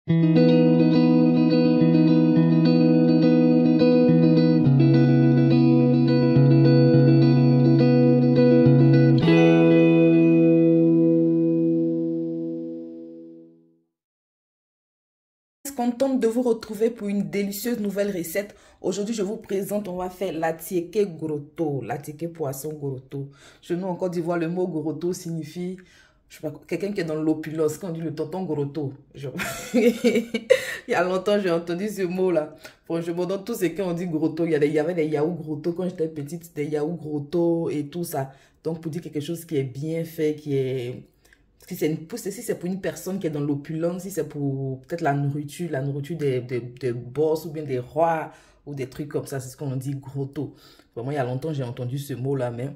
Contente de vous retrouver pour une délicieuse nouvelle recette. Aujourd'hui, je vous présente, on va faire l'atiéké grotto, l'atiéké poisson grotto. Chez nous, en Côte d'Ivoire, le mot grotto signifie, je sais pas, quelqu'un qui est dans l'opulence, quand on dit le tonton grotto. Il y a longtemps, j'ai entendu ce mot-là. Franchement, dans tout ce qu'on dit grotto, il y avait des yaourts grotto quand j'étais petite, des yaourts grotto et tout ça. Donc, pour dire quelque chose qui est bien fait, qui est... Si c'est pour une personne qui est dans l'opulence, si c'est pour peut-être la nourriture des boss ou bien des rois ou des trucs comme ça, c'est ce qu'on dit grotto. Vraiment, il y a longtemps, j'ai entendu ce mot-là, mais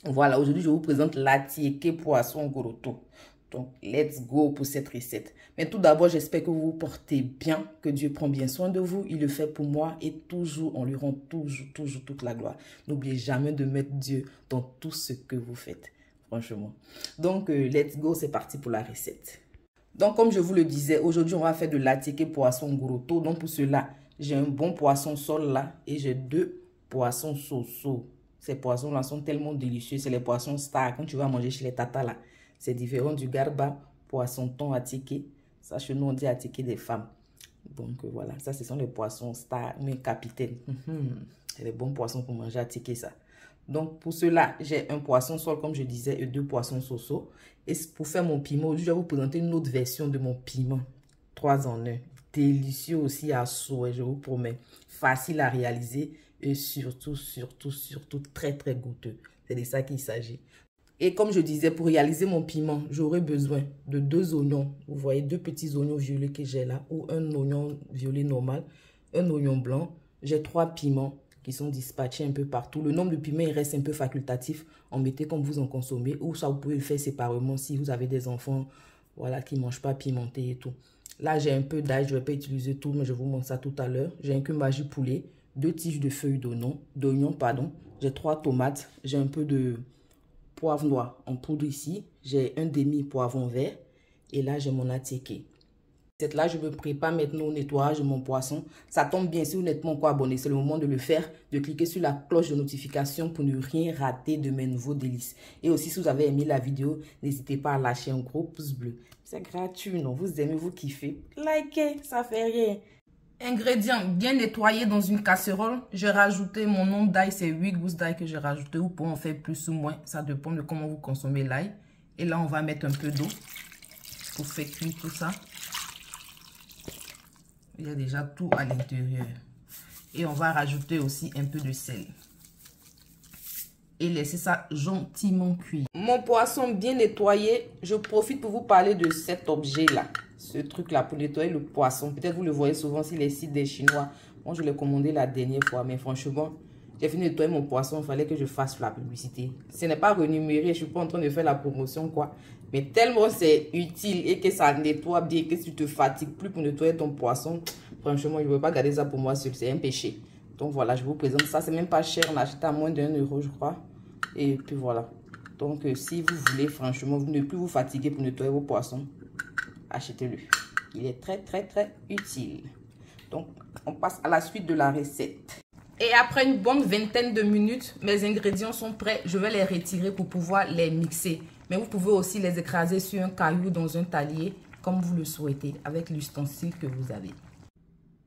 voilà, aujourd'hui, je vous présente l'atiéké poisson grotto. Donc, let's go pour cette recette. Mais tout d'abord, j'espère que vous vous portez bien, que Dieu prend bien soin de vous. Il le fait pour moi et toujours, on lui rend toujours toute la gloire. N'oubliez jamais de mettre Dieu dans tout ce que vous faites. Franchement. Donc, let's go, c'est parti pour la recette. Donc, comme je vous le disais, aujourd'hui, on va faire de l'atiéké poisson grotto. Donc, pour cela, j'ai un bon poisson sol là et j'ai 2 poissons soso. Ces poissons-là sont tellement délicieux. C'est les poissons stars. Quand tu vas manger chez les tatas là, c'est différent du garba, poisson thon atiéké. Ça, chez nous, on dit atiéké des femmes. Donc, voilà. Ça, ce sont les poissons stars, mais capitaines. C'est les bons poissons pour manger atiéké, ça. Donc, pour cela, j'ai un poisson sol, comme je disais, et 2 poissons soso. Et pour faire mon piment, aujourd'hui, je vais vous présenter une autre version de mon piment. 3 en 1. Délicieux aussi à souhait, je vous promets. Facile à réaliser et surtout, très goûteux. C'est de ça qu'il s'agit. Et comme je disais, pour réaliser mon piment, j'aurai besoin de 2 oignons. Vous voyez, 2 petits oignons violets que j'ai là, ou un oignon violet normal, un oignon blanc. J'ai 3 piments qui sont dispatchés un peu partout. Le nombre de piments, il reste un peu facultatif. En mettez comme vous en consommez. Ou ça, vous pouvez le faire séparément si vous avez des enfants voilà, qui ne mangent pas pimenté et tout. Là, j'ai un peu d'ail. Je ne vais pas utiliser tout, mais je vous montre ça tout à l'heure. J'ai un cumin poulet, 2 tiges de feuilles d'oignon. J'ai 3 tomates. J'ai un peu de poivre noir en poudre ici. J'ai un demi poivron vert. Et là, j'ai mon atiéké. Là, je me prépare maintenant au nettoyage de mon poisson. Ça tombe bien, si vous n'êtes pas encore abonné, c'est le moment de le faire, de cliquer sur la cloche de notification pour ne rien rater de mes nouveaux délices. Et aussi, si vous avez aimé la vidéo, n'hésitez pas à lâcher un gros pouce bleu. C'est gratuit, non? Vous aimez, vous kiffez. Likez, ça fait rien. Ingrédients bien nettoyés dans une casserole. J'ai rajouté mon nombre d'ail, c'est 8 gousses d'ail que j'ai rajouté. Vous pouvez en faire plus ou moins, ça dépend de comment vous consommez l'ail. Et là, on va mettre un peu d'eau pour faire cuire tout ça. Il y a déjà tout à l'intérieur. Et on va rajouter aussi un peu de sel. Et laisser ça gentiment cuire. Mon poisson bien nettoyé. Je profite pour vous parler de cet objet-là. Ce truc-là pour nettoyer le poisson. Peut-être vous le voyez souvent sur les sites des Chinois. Moi, je l'ai commandé la dernière fois. Mais franchement, j'ai fini de nettoyer mon poisson. Il fallait que je fasse la publicité. Ce n'est pas rémunéré. Je ne suis pas en train de faire la promotion, quoi. Mais tellement c'est utile et que ça nettoie bien, que tu te fatigues plus pour nettoyer ton poisson. Franchement, je ne veux pas garder ça pour moi seul. C'est un péché. Donc voilà, je vous présente ça. C'est même pas cher. On l'achète à moins d'1 euro, je crois. Et puis voilà. Donc si vous voulez, franchement, vous ne plus vous fatiguer pour nettoyer vos poissons, achetez-le. Il est très utile. Donc, on passe à la suite de la recette. Et après une bonne vingtaine de minutes, mes ingrédients sont prêts. Je vais les retirer pour pouvoir les mixer. Mais vous pouvez aussi les écraser sur un caillou dans un talier, comme vous le souhaitez, avec l'ustensile que vous avez.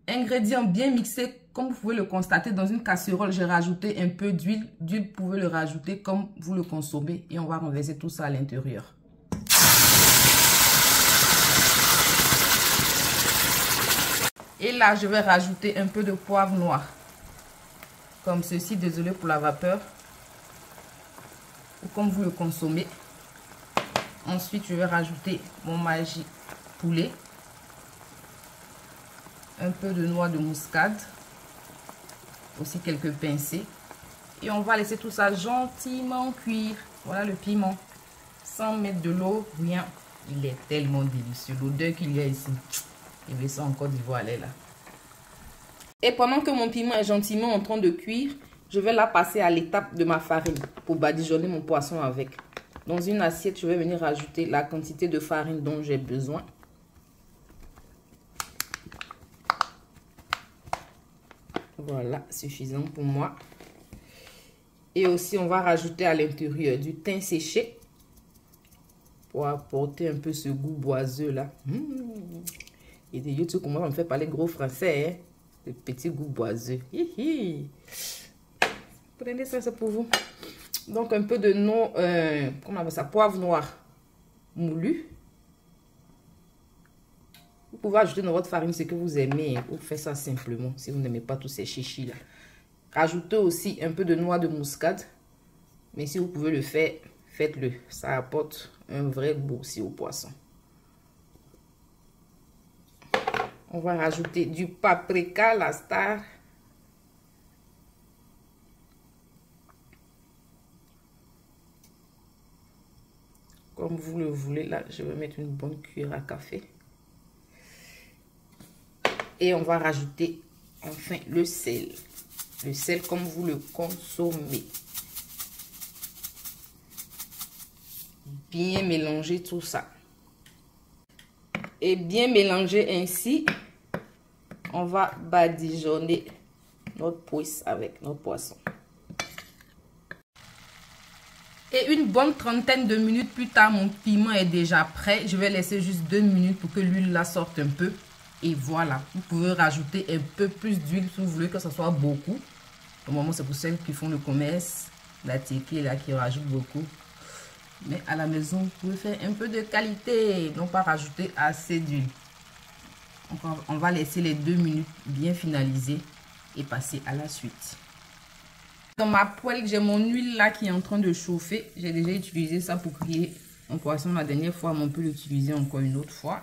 Ingrédients bien mixés, comme vous pouvez le constater, dans une casserole, j'ai rajouté un peu d'huile. D'huile, vous pouvez le rajouter comme vous le consommez. Et on va renverser tout ça à l'intérieur. Et là, je vais rajouter un peu de poivre noir. Comme ceci, désolé pour la vapeur. Ou comme vous le consommez. Ensuite, je vais rajouter mon magi poulet. Un peu de noix de muscade. Aussi quelques pincées. Et on va laisser tout ça gentiment cuire. Voilà le piment. Sans mettre de l'eau, rien. Il est tellement délicieux. L'odeur qu'il y a ici. Il veut ça en Côte d'Ivoire, elle est là. Et pendant que mon piment est gentiment en train de cuire, je vais là passer à l'étape de ma farine pour badigeonner mon poisson avec. Dans une assiette, je vais venir rajouter la quantité de farine dont j'ai besoin. Voilà, suffisant pour moi. Et aussi, on va rajouter à l'intérieur du thym séché pour apporter un peu ce goût boiseux là. Et de YouTube, comment on me fait parler gros français, hein? Le petit goût boiseux. Hihi. Prenez ça, c'est pour vous. Donc, un peu de comment on appelle ça? Poivre noir moulu. Vous pouvez ajouter dans votre farine ce que vous aimez. Vous faites ça simplement si vous n'aimez pas tous ces chichis là. Rajoutez aussi un peu de noix de muscade. Mais si vous pouvez le faire, faites-le. Ça apporte un vrai goût aussi au poisson. On va rajouter du paprika, la star. Comme vous le voulez. Là, je vais mettre une bonne cuillère à café. Et on va rajouter enfin le sel. Le sel comme vous le consommez. Bien mélanger tout ça. Et bien mélanger ainsi, on va badigeonner notre pousse avec notre poisson. Et une bonne trentaine de minutes plus tard, mon piment est déjà prêt. Je vais laisser juste 2 minutes pour que l'huile la sorte un peu. Et voilà, vous pouvez rajouter un peu plus d'huile si vous voulez que ce soit beaucoup. Au moment, c'est pour celles qui font le commerce, la tiéké là qui rajoute beaucoup. Mais à la maison, vous pouvez faire un peu de qualité, non pas rajouter assez d'huile. On va laisser les 2 minutes bien finaliser et passer à la suite. Dans ma poêle, j'ai mon huile là qui est en train de chauffer. J'ai déjà utilisé ça pour griller mon poisson la dernière fois, mais on peut l'utiliser encore une autre fois.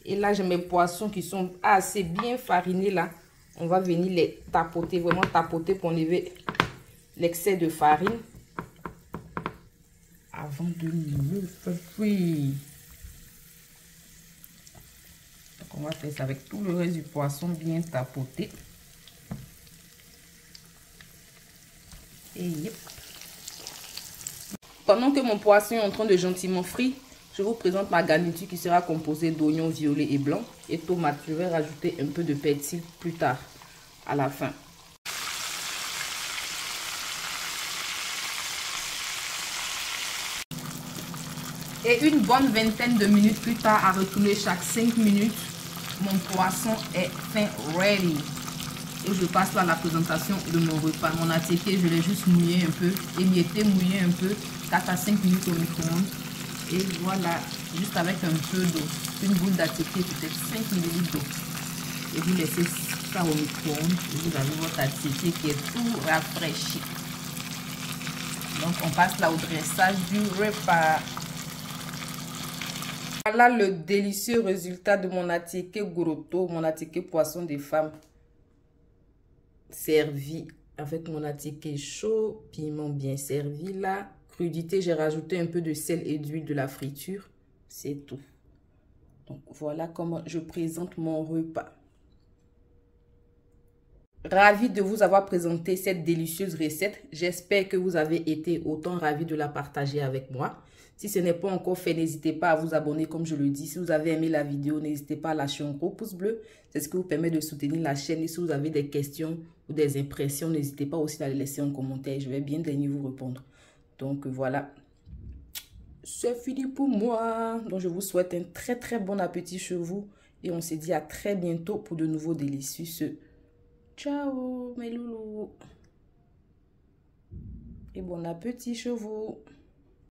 Et là, j'ai mes poissons qui sont assez bien farinés là. On va venir les tapoter, vraiment tapoter pour enlever l'excès de farine. Avant de le faire cuire. Donc, on va faire ça avec tout le reste du poisson bien tapoté. Et yep. Pendant que mon poisson est en train de gentiment frire, je vous présente ma garniture qui sera composée d'oignons violets et blancs et tomates. Je vais rajouter un peu de persil plus tard, à la fin. Et une bonne vingtaine de minutes plus tard, à retourner chaque 5 minutes, mon poisson est fin ready. Et je passe là à la présentation de mon repas. Mon attiéké, je l'ai juste mouillé un peu, émietté, mouillé un peu, 4 à 5 minutes au micro-ondes. Et voilà, juste avec un peu d'eau. Une boule d'attiéké, peut-être 5 ml d'eau. Et vous laissez ça au micro-ondes. Et vous avez votre attiéké qui est tout rafraîchi. Donc on passe là au dressage du repas. Voilà le délicieux résultat de mon attiéké grotto, mon attiéké poisson des femmes. Servi avec mon attiéké chaud, piment bien servi là. Crudité, j'ai rajouté un peu de sel et d'huile de la friture. C'est tout. Donc voilà comment je présente mon repas. Ravi de vous avoir présenté cette délicieuse recette. J'espère que vous avez été autant ravis de la partager avec moi. Si ce n'est pas encore fait, n'hésitez pas à vous abonner comme je le dis. Si vous avez aimé la vidéo, n'hésitez pas à lâcher un gros pouce bleu. C'est ce qui vous permet de soutenir la chaîne. Et si vous avez des questions ou des impressions, n'hésitez pas aussi à les laisser en commentaire. Je vais bien daigner vous répondre. Donc voilà, c'est fini pour moi. Donc je vous souhaite un très très bon appétit chez vous. Et on se dit à très bientôt pour de nouveaux délicieux. Ciao mes loulous. Et bon appétit chez vous.